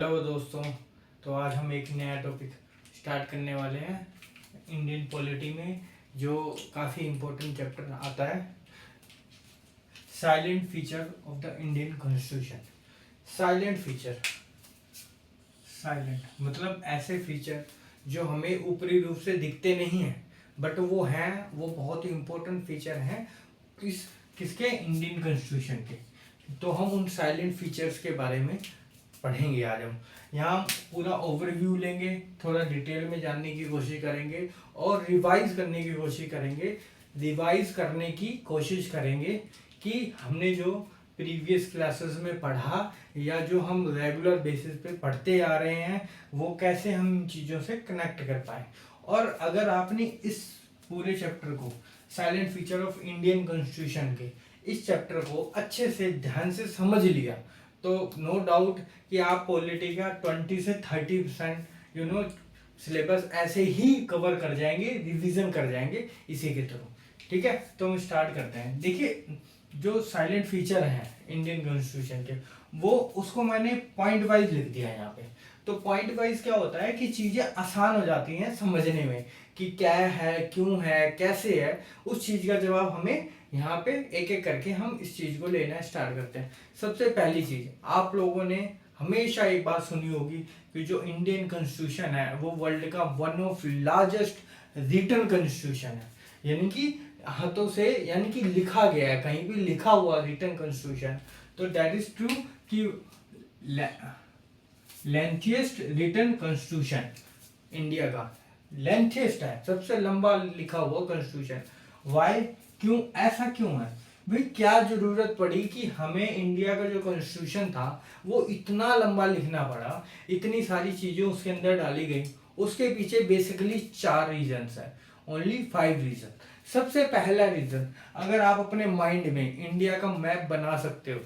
Hello दोस्तों। तो आज हम एक नया टॉपिक स्टार्ट करने वाले हैं इंडियन पॉलिटी में, जो काफ़ी इम्पोर्टेंट चैप्टर आता है, silent feature of the Indian constitution. Silent feature, silent मतलब ऐसे फीचर जो हमें ऊपरी रूप से दिखते नहीं हैं, बट वो हैं, वो बहुत ही इम्पोर्टेंट फीचर हैं किसके, इंडियन कॉन्स्टिट्यूशन के। तो हम उन साइलेंट फीचर्स के बारे में पढ़ेंगे। आज हम यहाँ पूरा ओवरव्यू लेंगे, थोड़ा डिटेल में जानने की कोशिश करेंगे और रिवाइज करने की कोशिश करेंगे कि हमने जो प्रीवियस क्लासेस में पढ़ा या जो हम रेगुलर बेसिस पे पढ़ते आ रहे हैं वो कैसे हम इन चीज़ों से कनेक्ट कर पाए। और अगर आपने इस पूरे चैप्टर को, silent feature of Indian constitution के इस चैप्टर को अच्छे से ध्यान से समझ लिया, तो नो डाउट कि आप पॉलिटी का 20 से 30% सिलेबस ऐसे ही कवर कर जाएंगे, रिवीजन कर जाएंगे इसी के थ्रू। ठीक है, तो हम स्टार्ट करते हैं। देखिए, जो साइलेंट फीचर हैं इंडियन कॉन्स्टिट्यूशन के, वो उसको मैंने पॉइंट वाइज लिख दिया है यहाँ पे। तो पॉइंट वाइज क्या होता है कि चीज़ें आसान हो जाती हैं समझने में कि क्या है, क्यों है, कैसे है। उस चीज़ का जवाब हमें यहाँ पे एक एक करके हम इस चीज़ को लेना स्टार्ट करते हैं। सबसे पहली चीज़, आप लोगों ने हमेशा एक बात सुनी होगी कि जो इंडियन कॉन्स्टिट्यूशन है वो वर्ल्ड का one of largest written constitution है, यानी कि हाथों से, यानी कि लिखा गया है, कहीं भी लिखा हुआ रिटन कॉन्स्टिट्यूशन। तो दैट इज ट्रू कि लेंथिएस्ट रिटन कॉन्स्टिट्यूशन इंडिया का लेंथिएस्ट है, सबसे लंबा लिखा हुआ कॉन्स्टिट्यूशन। वाई, क्यों, ऐसा क्यों है भाई? क्या जरूरत पड़ी कि हमें इंडिया का जो कॉन्स्टिट्यूशन था वो इतना लंबा लिखना पड़ा, इतनी सारी चीजें उसके अंदर डाली गई? उसके पीछे बेसिकली 4 रीजंस है, ओनली 5 रीजन। सबसे पहला रीजन, अगर आप अपने माइंड में इंडिया का मैप बना सकते हो,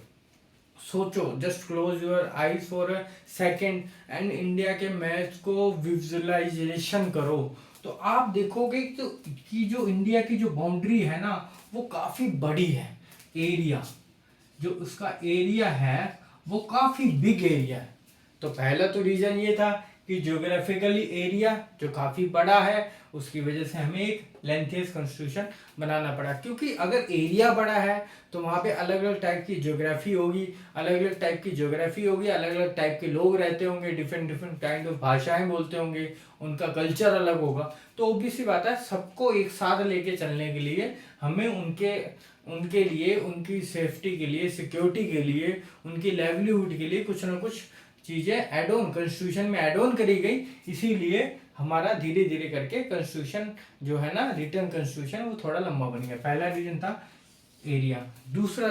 सोचो, just close your eyes for a second and India के मैप को विजुअलाइजेशन करो, तो आप देखोगे कि जो इंडिया की जो बाउंड्री है ना वो काफी बड़ी है। एरिया, जो उसका एरिया है वो काफी बिग एरिया है। तो पहला तो रीजन ये था कि ज्योग्राफिकली एरिया जो काफी बड़ा है, उसकी वजह से हमें एक लेंथियस कॉन्स्टिट्यूशन बनाना पड़ा। क्योंकि अगर एरिया बड़ा है तो वहाँ पे अलग अलग टाइप की ज्योग्राफी होगी, अलग अलग टाइप के लोग रहते होंगे, डिफरेंट डिफरेंट काइंड ऑफ भाषाएं बोलते होंगे, उनका कल्चर अलग होगा। तो ऑब्वियस सी बात है, सबको एक साथ लेके चलने के लिए हमें उनके लिए, उनकी सेफ्टी के लिए, सिक्योरिटी के लिए, उनकी लाइवलीहुड के लिए कुछ ना कुछ चीजें एड ऑन कॉन्स्टिट्यूशन में एड ऑन करी गई। इसीलिए हमारा धीरे धीरे करके कॉन्स्टिट्यूशन जो है ना, रिटन कॉन्स्टिट्यूशन, वो थोड़ा लंबा बन गया। पहला रीजन था एरिया। दूसरा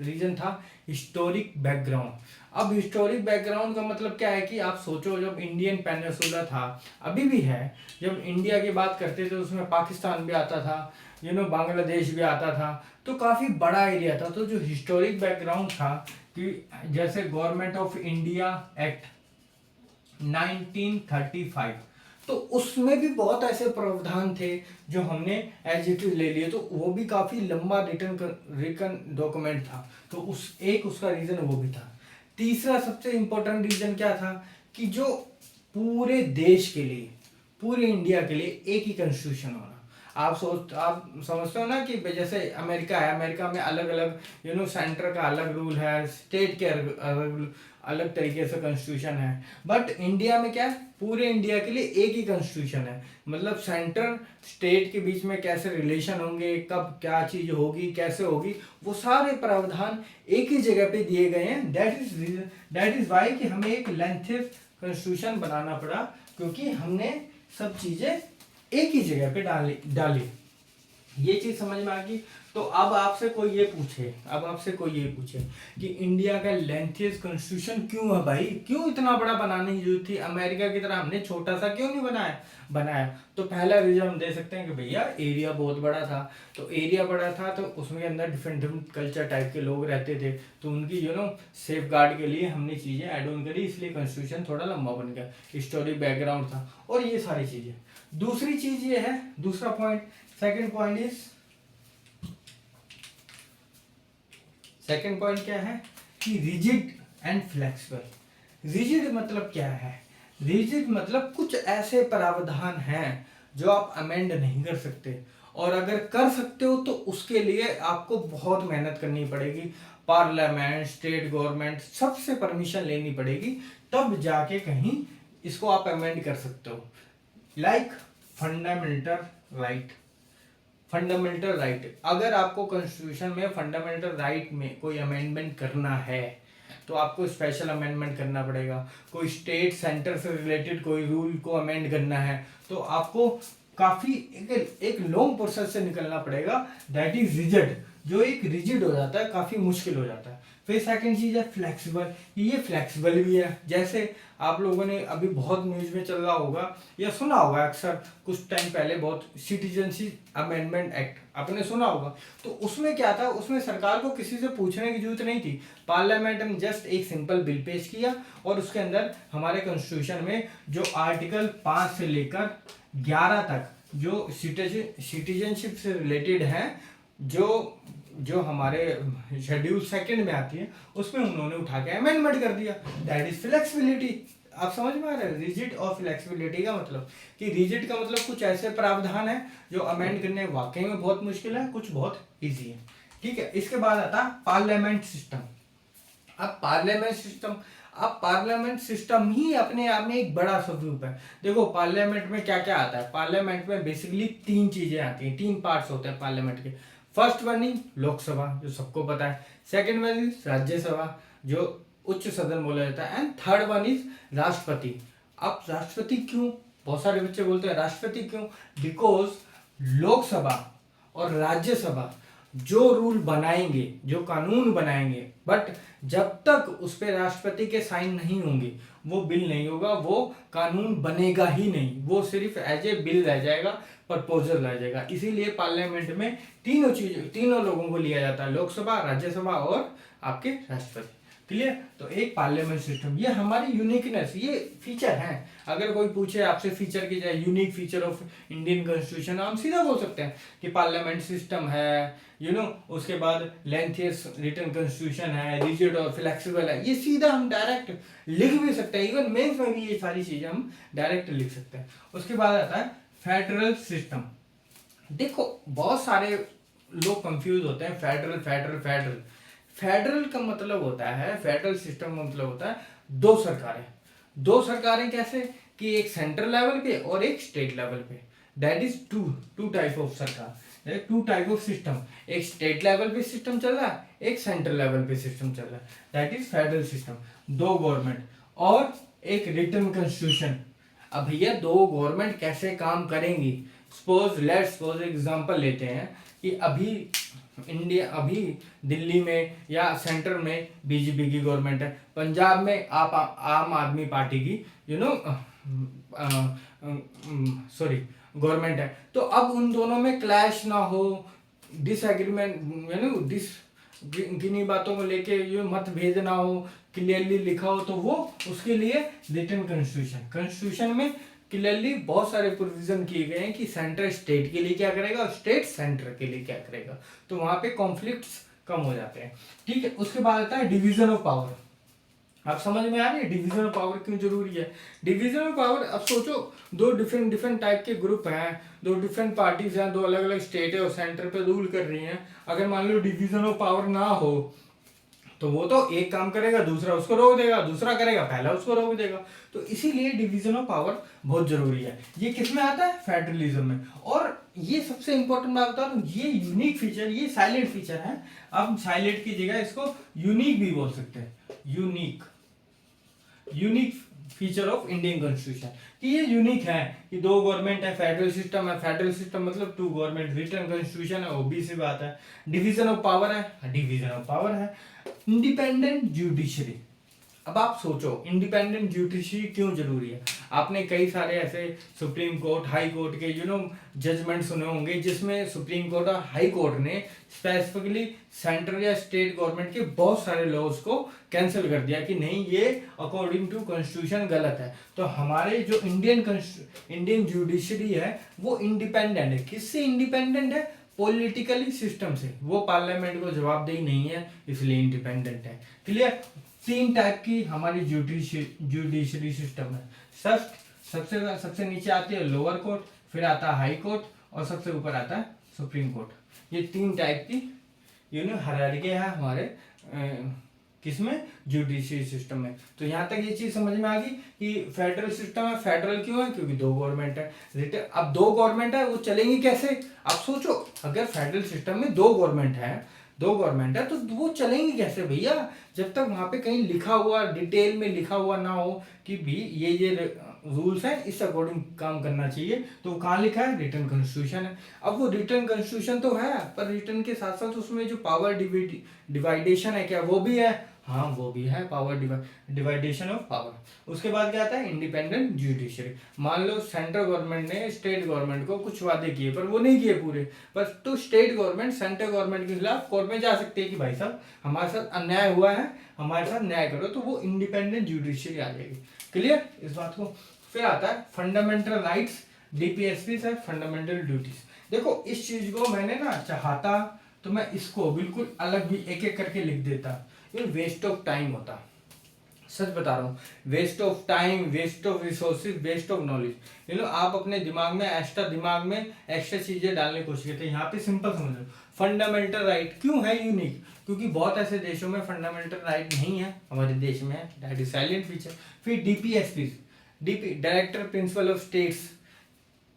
रीजन था हिस्टोरिक बैकग्राउंड। अब हिस्टोरिक बैकग्राउंड का मतलब क्या है कि आप सोचो, जब इंडियन पेनिनसुला था, अभी भी है, जब इंडिया की बात करते थे उसमें पाकिस्तान भी आता था, बांग्लादेश भी आता था, तो काफी बड़ा एरिया था। तो जो हिस्टोरिक बैकग्राउंड था कि जैसे गवर्नमेंट ऑफ इंडिया एक्ट 1935, तो उसमें भी बहुत ऐसे प्रावधान थे जो हमने एज इट इज ले लिए, तो वो भी काफी लंबा रिटन डॉक्यूमेंट था। तो उसका रीजन वो भी था। तीसरा सबसे इंपॉर्टेंट रीजन क्या था कि जो पूरे देश के लिए, पूरे इंडिया के लिए एक ही कॉन्स्टिट्यूशन होना। आप समझते हो ना कि जैसे अमेरिका है, अमेरिका में अलग अलग सेंटर का अलग रूल है, स्टेट के अलग तरीके से कॉन्स्टिट्यूशन है, बट इंडिया में क्या है, पूरे इंडिया के लिए एक ही कॉन्स्टिट्यूशन है। मतलब सेंटर स्टेट के बीच में कैसे रिलेशन होंगे, कब क्या चीज होगी, कैसे होगी, वो सारे प्रावधान एक ही जगह पे दिए गए हैं। दैट इज वाई कि हमें एक लेंथी कॉन्स्टिट्यूशन बनाना पड़ा, क्योंकि हमने सब चीजें एक ही जगह पे डाली। ये चीज समझ में आ गई। तो अब आपसे कोई ये पूछे कि इंडिया का लेंथियस्ट कॉन्स्टिट्यूशन क्यों है भाई, क्यों इतना बड़ा बनाने की जरूरत थी, अमेरिका की तरह हमने छोटा सा क्यों नहीं बनाया। तो पहला रीजन हम दे सकते हैं कि भैया एरिया बहुत बड़ा था। तो एरिया बड़ा था तो उसमें अंदर डिफरेंट डिफरेंट कल्चर टाइप के लोग रहते थे, तो उनकी सेफ गार्ड के लिए हमने चीजें एड ऑन करी, इसलिए कॉन्स्टिट्यूशन थोड़ा लंबा बन गया। हिस्टोरिक बैकग्राउंड था और ये सारी चीजें। दूसरी चीज ये है, दूसरा पॉइंट, सेकंड पॉइंट क्या है कि रिजिड एंड फ्लेक्सिबल। रिजिड मतलब क्या है? रिजिड मतलब कुछ ऐसे प्रावधान हैं जो आप अमेंड नहीं कर सकते, और अगर कर सकते हो तो उसके लिए आपको बहुत मेहनत करनी पड़ेगी, पार्लियामेंट, स्टेट गवर्नमेंट सबसे परमिशन लेनी पड़ेगी, तब जाके कहीं इसको आप अमेंड कर सकते हो। Like fundamental right. Fundamental right, अगर आपको कॉन्स्टिट्यूशन में फंडामेंटल राइट में कोई अमेंडमेंट करना है तो आपको स्पेशल अमेंडमेंट करना पड़ेगा। कोई स्टेट सेंटर से रिलेटेड कोई रूल को अमेंड करना है तो आपको काफी एक लॉन्ग प्रोसेस से निकलना पड़ेगा, दैट इज रिजिड, जो एक रिजिड हो जाता है, काफी मुश्किल हो जाता है। फिर सेकंड चीज है फ्लेक्सिबल, ये फ्लेक्सिबल भी है। जैसे आप लोगों ने अभी बहुत न्यूज में चल रहा होगा या सुना होगा अक्सर, कुछ टाइम पहले बहुत सिटीजनशिप अमेंडमेंट एक्ट आपने सुना होगा। तो उसमें क्या था, उसमें सरकार को किसी से पूछने की जरूरत नहीं थी, पार्लियामेंट ने जस्ट एक सिंपल बिल पेश किया और उसके अंदर हमारे कॉन्स्टिट्यूशन में जो आर्टिकल 5 से लेकर 11 तक जो सिटीजनशिप से रिलेटेड हैं, जो हमारे शेड्यूल सेकंड में आती है, उसमें उन्होंने उठा के अमेंडमेंट कर दिया, दैट इज फ्लेक्सिबिलिटी। आप समझ में आ रहा है रिजिड और फ्लेक्सिबिलिटी का मतलब? कि रिजिड का मतलब कुछ ऐसे प्रावधान है जो अमेंड करने वाकई में बहुत मुश्किल है, कुछ बहुत इजी है। ठीक है, इसके बाद आता है पार्लियामेंट सिस्टम। अब पार्लियामेंट सिस्टम ही अपने आप में एक बड़ा स्वरूप है। देखो पार्लियामेंट में क्या क्या आता है, पार्लियामेंट में बेसिकली 3 चीजें आती हैं, 3 पार्ट्स होते हैं पार्लियामेंट के। फर्स्ट वन इज लोकसभा, जो सबको पता है। सेकंड वन इज राज्यसभा, जो उच्च सदन बोला जाता है। एंड थर्ड वन इज राष्ट्रपति। अब राष्ट्रपति क्यों, बहुत सारे बच्चे बोलते हैं राष्ट्रपति क्यों, बिकॉज लोकसभा और राज्यसभा जो रूल बनाएंगे, जो कानून बनाएंगे, बट जब तक उस पर राष्ट्रपति के साइन नहीं होंगे वो बिल नहीं होगा, वो कानून बनेगा ही नहीं, वो सिर्फ एज ए बिल रह जाएगा, प्रपोजल रह जाएगा। इसीलिए पार्लियामेंट में तीनों लोगों को लिया जाता है, लोकसभा, राज्यसभा और आपके राष्ट्रपति। क्लियर? तो एक पार्लियामेंट सिस्टम, ये हमारी यूनिकनेस, ये फीचर है। अगर कोई पूछे आपसे फीचर की जाए, unique feature of Indian constitution, हम सीधा बोल सकते हैं कि पार्लियामेंट सिस्टम है, उसके बाद लेंथियस्ट रिटन कॉन्स्टिट्यूशन है, रिजिड और फ्लेक्सिबल है। ये सीधा हम डायरेक्ट लिख भी सकते हैं, इवन मेंस में भी ये सारी चीजें हम डायरेक्ट लिख सकते हैं। उसके बाद आता है फेडरल सिस्टम। देखो बहुत सारे लोग कंफ्यूज होते हैं, फेडरल फेडरल फेडरल फेडरल का मतलब होता है, फेडरल सिस्टम का मतलब होता है दो सरकारें कैसे, कि एक सेंट्रल लेवल पे और एक स्टेट लेवल पे, that is two type of सरकार, टू टाइप ऑफ सिस्टम। एक स्टेट लेवल पे सिस्टम चल रहा है, एक सेंट्रल लेवल पे सिस्टम चल रहा है, that is federal system. 2 government और एक रिटन कॉन्स्टिट्यूशन। अब भैया 2 गवर्नमेंट कैसे काम करेंगी, सपोज एग्जांपल लेते हैं कि अभी दिल्ली में या सेंटर में बीजेपी की गवर्नमेंट है, पंजाब में आप आम आदमी पार्टी की गवर्नमेंट है। तो अब उन दोनों में क्लैश ना हो, डिसएग्रीमेंट किन्हीं बातों को लेके ये मतभेद ना हो, क्लियरली लिखा हो, तो वो उसके लिए रिटन कॉन्स्टिट्यूशन में क्लियरली बहुत सारे प्रोविजन किए गए हैं कि सेंटर स्टेट के लिए क्या करेगा और स्टेट सेंटर के लिए क्या करेगा, तो वहां पे कॉन्फ्लिक्ट्स कम हो जाते हैं। ठीक है, उसके बाद आता है डिवीजन ऑफ पावर। आप समझ में आ रही है डिवीजन ऑफ पावर क्यों जरूरी है? डिवीजन ऑफ पावर, अब सोचो 2 डिफरेंट टाइप के ग्रुप हैं, 2 डिफरेंट पार्टीज हैं, 2 अलग अलग स्टेट है और सेंटर पे रूल कर रही हैं। अगर मान लो डिवीजन ऑफ पावर ना हो तो वो तो एक काम करेगा, दूसरा उसको रोक देगा, दूसरा करेगा, पहला उसको रोक देगा। तो इसीलिए डिवीजन ऑफ पावर बहुत जरूरी है। ये किस में आता है? फेडरलिज्म में। और ये सबसे इंपॉर्टेंट बात बता दूं, ये यूनिक फीचर, ये साइलेंट फीचर है। अब साइलेंट की जगह इसको यूनिक भी बोल सकते हैं, unique feature of Indian constitution, कि ये यूनिक है कि 2 गवर्नमेंट है, फेडरल सिस्टम मतलब 2 गवर्नमेंट, रिटन कॉन्स्टिट्यूशन है, ओबीसी बात है। डिवीजन ऑफ पावर है, इंडिपेंडेंट जुडिशरी। अब आप सोचो इंडिपेंडेंट जुडिशरी क्यों जरूरी है? आपने कई सारे ऐसे सुप्रीम कोर्ट, हाई कोर्ट के जजमेंट सुने होंगे जिसमें सुप्रीम कोर्ट और हाई कोर्ट ने स्पेसिफिकली सेंट्रल या स्टेट गवर्नमेंट के बहुत सारे लॉज को कैंसिल कर दिया कि नहीं, ये अकॉर्डिंग टू कॉन्स्टिट्यूशन गलत है। तो हमारे जो इंडियन जुडिशरी है वो इंडिपेंडेंट है। किससे इंडिपेंडेंट है? पॉलिटिकली सिस्टम से। वो पार्लियामेंट को जवाबदेही नहीं है, इसलिए इंडिपेंडेंट है। क्लियर? तीन टाइप की हमारी जुडिशरी सिस्टम है। सबसे नीचे आती है लोअर कोर्ट, फिर आता है हाई कोर्ट, और सबसे ऊपर आता है सुप्रीम कोर्ट। ये तीन टाइप की हायरार्की है हमारे किसमें, जुडिशरी सिस्टम में। तो यहाँ तक ये चीज समझ में आ गई कि फेडरल सिस्टम है। फेडरल क्यों है? क्योंकि दो गवर्नमेंट है। अब दो गवर्नमेंट है, वो चलेंगी कैसे? आप सोचो, अगर फेडरल सिस्टम में दो गवर्नमेंट है तो वो चलेंगी कैसे भैया? जब तक वहां पे कहीं लिखा हुआ, डिटेल में लिखा हुआ ना हो कि भी ये रूल्स हैं, इस अकॉर्डिंग काम करना चाहिए। तो कहाँ लिखा है? रिटन कॉन्स्टिट्यूशन है। अब वो रिटन कॉन्स्टिट्यूशन तो है, पर रिटन के साथ साथ उसमें जो पावर डिवाइडेशन है, क्या वो भी है? हाँ, वो भी है, पावर डिवाइडेशन ऑफ पावर। उसके बाद क्या आता है? Independent judiciary. मान लो सेंट्रल गवर्नमेंट ने स्टेट गवर्नमेंट को कुछ वादे किए, पर वो नहीं किए पूरे, पर तो स्टेट गवर्नमेंट सेंट्रल गवर्नमेंट के खिलाफ कोर्ट में जा सकती है कि भाई साहब हमारे साथ अन्याय हुआ है, हमारे साथ न्याय करो। तो वो इंडिपेंडेंट जुडिशरी आ जाएगी। क्लियर इस बात को? फिर आता है फंडामेंटल राइट्स, डीपीएसपी है फंडामेंटल ड्यूटीज। देखो, इस चीज को मैंने ना चाहता तो मैं इसको बिल्कुल अलग भी एक एक करके लिख देता, ये वेस्ट ऑफ टाइम होता। सच बता रहा हूँ, waste of time, waste of resources, waste of knowledge. आप अपने दिमाग में एक्स्ट्रा चीजें डालने की कोशिश करते हैं। यहाँ पे सिंपल समझ लो, फंडामेंटल राइट क्यों है यूनिक? क्योंकि बहुत ऐसे देशों में फंडामेंटल राइट नहीं है, हमारे देश में है, दैट इज साइलेंट फीचर। फिर DPSP, director principle of states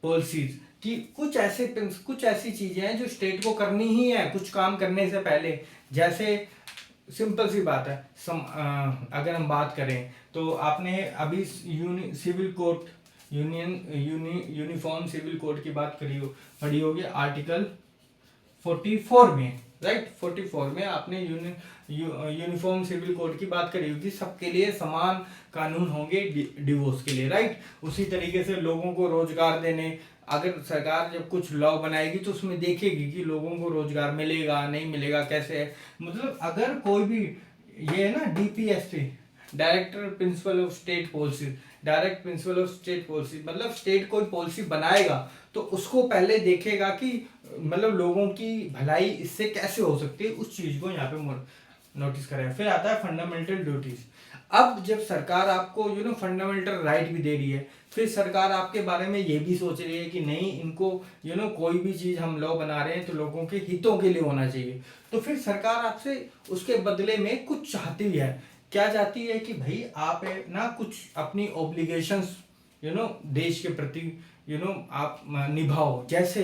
policies, कि कुछ ऐसी चीजें हैं जो स्टेट को करनी ही है कुछ काम करने से पहले। जैसे सिंपल सी बात है, अगर हम बात करें तो आपने अभी civil code, uniform civil code की बात पढ़ी होगी, आर्टिकल 44 में, राइट। 44 में आपने यूनिफॉर्म सिविल कोड की बात करी होगी, सबके लिए समान कानून होंगे डिवोर्स के लिए, राइट। उसी तरीके से लोगों को रोजगार देने, अगर सरकार जब कुछ लॉ बनाएगी तो उसमें देखेगी कि लोगों को रोजगार मिलेगा नहीं मिलेगा, कैसे है। मतलब अगर कोई भी, ये है ना DPSP, director principle of state policy, direct principle of state policy, मतलब स्टेट कोई पॉलिसी बनाएगा तो उसको पहले देखेगा कि मतलब लोगों की भलाई इससे कैसे हो सकती है, उस चीज को यहाँ पे नोटिस करें। फिर आता है फंडामेंटल ड्यूटीज। अब जब सरकार आपको फंडामेंटल राइट भी दे रही है, फिर सरकार आपके बारे में ये भी सोच रही है कि नहीं, इनको कोई भी चीज हम लॉ बना रहे हैं तो लोगों के हितों के लिए होना चाहिए। तो फिर सरकार आपसे उसके बदले में कुछ चाहती है। क्या चाहती है? कि भाई आप ना कुछ अपनी ऑब्लिगेशंस देश के प्रति आप निभाओ। जैसे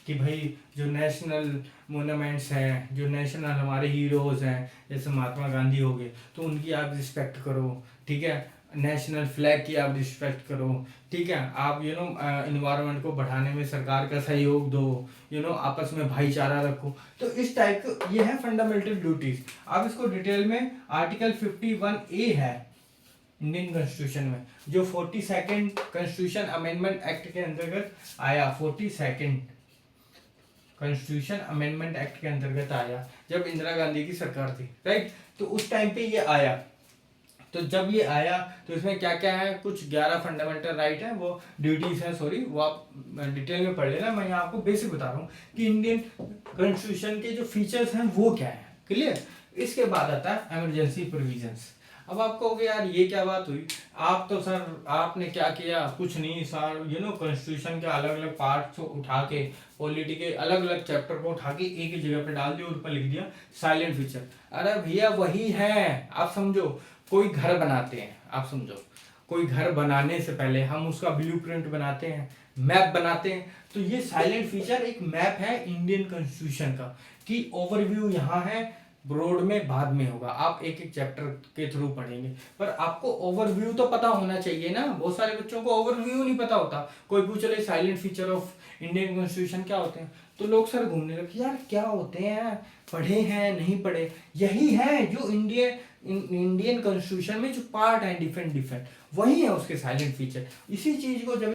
कि भाई जो नेशनल मोन्यूमेंट्स हैं, जो नेशनल हमारे हीरोज हैं, जैसे महात्मा गांधी हो गए, तो उनकी आप रिस्पेक्ट करो, ठीक है। नेशनल फ्लैग की आप रिस्पेक्ट करो, ठीक है। आप इन्वायरमेंट को बढ़ाने में सरकार का सहयोग दो, आपस में भाईचारा रखो। तो इस टाइप का ये है फंडामेंटल ड्यूटीज। आप इसको डिटेल में आर्टिकल 51A है इंडियन कॉन्स्टिट्यूशन में, जो 42nd कॉन्स्टिट्यूशन अमेंडमेंट एक्ट के अंतर्गत आया। 42nd कॉन्स्टिट्यूशन अमेंडमेंट एक्ट के अंतर्गत आया जब इंदिरा गांधी की सरकार थी, राइट। तो उस टाइम पे ये आया। तो जब ये आया तो इसमें क्या क्या है, कुछ 11 फंडामेंटल राइट है, वो ड्यूटीज है, सॉरी, वो आप डिटेल में पढ़ लेना। मैं यहाँ आपको बेसिक बता रहा हूँ कि इंडियन कॉन्स्टिट्यूशन के जो फीचर्स हैं वो क्या है। क्लियर। इसके बाद आता है इमरजेंसी प्रोविजंस। अब आप कहोगे यार ये क्या बात हुई, आप तो सर आपने क्या किया, कुछ नहीं सर, कॉन्स्टिट्यूशन के अलग अलग पार्ट्स को उठा के, पॉलिटी के अलग अलग चैप्टर को उठा के एक ही जगह पे डाल दिया और ऊपर लिख दिया साइलेंट फीचर। अरे भैया वही है। आप समझो, कोई घर बनाते हैं, आप समझो कोई घर बनाने से पहले हम उसका ब्लूप्रिंट बनाते हैं, मैप बनाते हैं। तो ये साइलेंट फीचर एक मैप है इंडियन कॉन्स्टिट्यूशन का, कि ओवरव्यू यहाँ है, ब्रॉड में बाद में होगा, आप एक एक चैप्टर के थ्रू पढ़ेंगे। पर आपको ओवरव्यू तो पता होना चाहिए ना। बहुत सारे बच्चों को ओवरव्यू नहीं पता होता। कोई पूछ ले silent feature of Indian constitution क्या होते हैं, तो लोग सर घूमने लगे, यार क्या होते हैं, पढ़े हैं नहीं पढ़े। यही है जो इंडियन कॉन्स्टिट्यूशन में जो पार्ट है डिफरेंट वही है उसके साइलेंट फीचर। इसी चीज को जब